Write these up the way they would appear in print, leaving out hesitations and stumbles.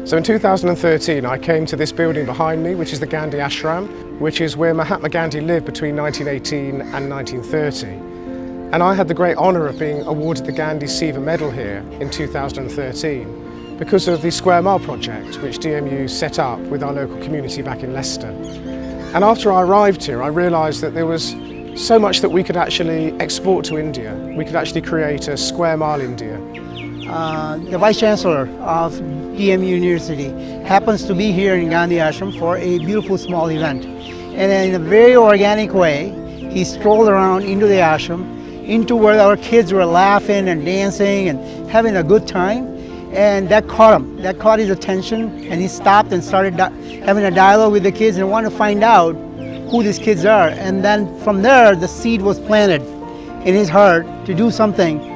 So in 2013 I came to this building behind me, which is the Gandhi Ashram, which is where Mahatma Gandhi lived between 1918 and 1930. And I had the great honour of being awarded the Gandhi Seva Medal here in 2013 because of the Square Mile project which DMU set up with our local community back in Leicester. And after I arrived here I realised that there was so much that we could actually export to India. We could actually create a Square Mile India. The Vice Chancellor of DMU University happens to be here in Gandhi Ashram for a beautiful small event. And in a very organic way, he strolled around into the ashram, into where our kids were laughing and dancing and having a good time. And that caught him, that caught his attention, and he stopped and started having a dialogue with the kids and wanted to find out who these kids are. And then from there, the seed was planted in his heart to do something.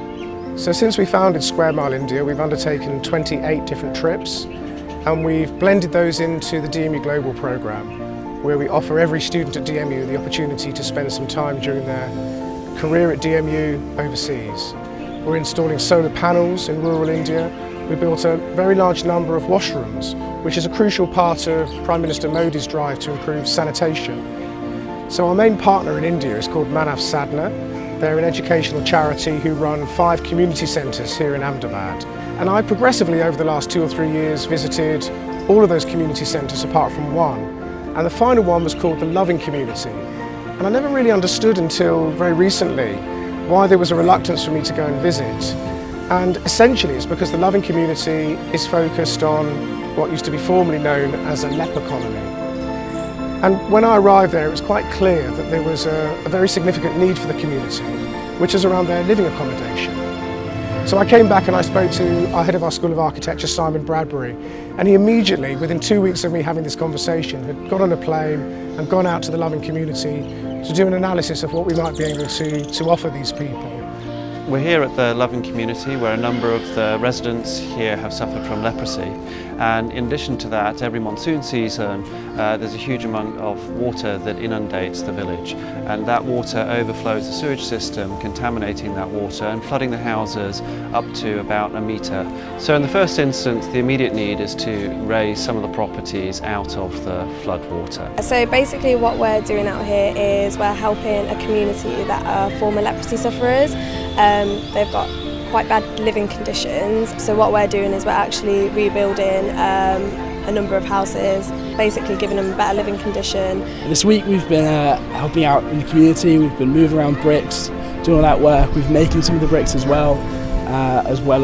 So since we founded Square Mile India, we've undertaken 28 different trips, and we've blended those into the DMU Global Programme, where we offer every student at DMU the opportunity to spend some time during their career at DMU overseas. We're installing solar panels in rural India. We built a very large number of washrooms, which is a crucial part of Prime Minister Modi's drive to improve sanitation. So our main partner in India is called Manav Sadhana. They're an educational charity who run 5 community centres here in Ahmedabad. And I progressively over the last 2 or 3 years visited all of those community centres apart from one. And the final one was called the Loving Community. And I never really understood until very recently why there was a reluctance for me to go and visit. And essentially it's because the Loving Community is focused on what used to be formerly known as a leper colony. And when I arrived there, it was quite clear that there was a very significant need for the community, which is around their living accommodation. So I came back and I spoke to our head of our School of Architecture, Simon Bradbury, and he immediately, within 2 weeks of me having this conversation, had got on a plane and gone out to the Loving Community to do an analysis of what we might be able to offer these people. We're here at the Loving Community where a number of the residents here have suffered from leprosy, and in addition to that, every monsoon season there's a huge amount of water that inundates the village, and that water overflows the sewage system, contaminating that water and flooding the houses up to about a metre. So in the first instance the immediate need is to raise some of the properties out of the flood water. So basically what we're doing out here is we're helping a community that are former leprosy sufferers. They've got quite bad living conditions, so what we're doing is we're actually rebuilding a number of houses, basically giving them a better living condition. This week we've been helping out in the community, we've been moving around bricks, doing all that work, we've been making some of the bricks as well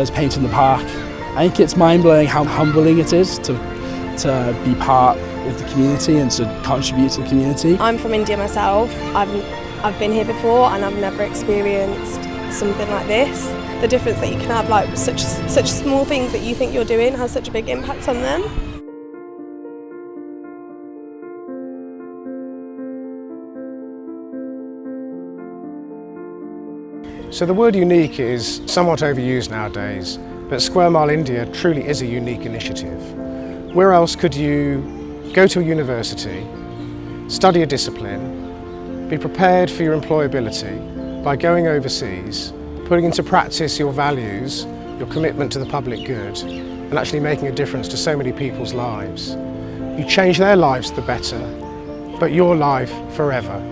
as painting the park. I think it's mind-blowing how humbling it is to be part of the community and to contribute to the community. I'm from India myself. I've been here before and I've never experienced something like this. The difference that you can have, like such small things that you think you're doing, has such a big impact on them. So the word unique is somewhat overused nowadays, but Square Mile India truly is a unique initiative. Where else could you go to a university, study a discipline, be prepared for your employability by going overseas, putting into practice your values, your commitment to the public good, and actually making a difference to so many people's lives. You change their lives for the better, but your life forever.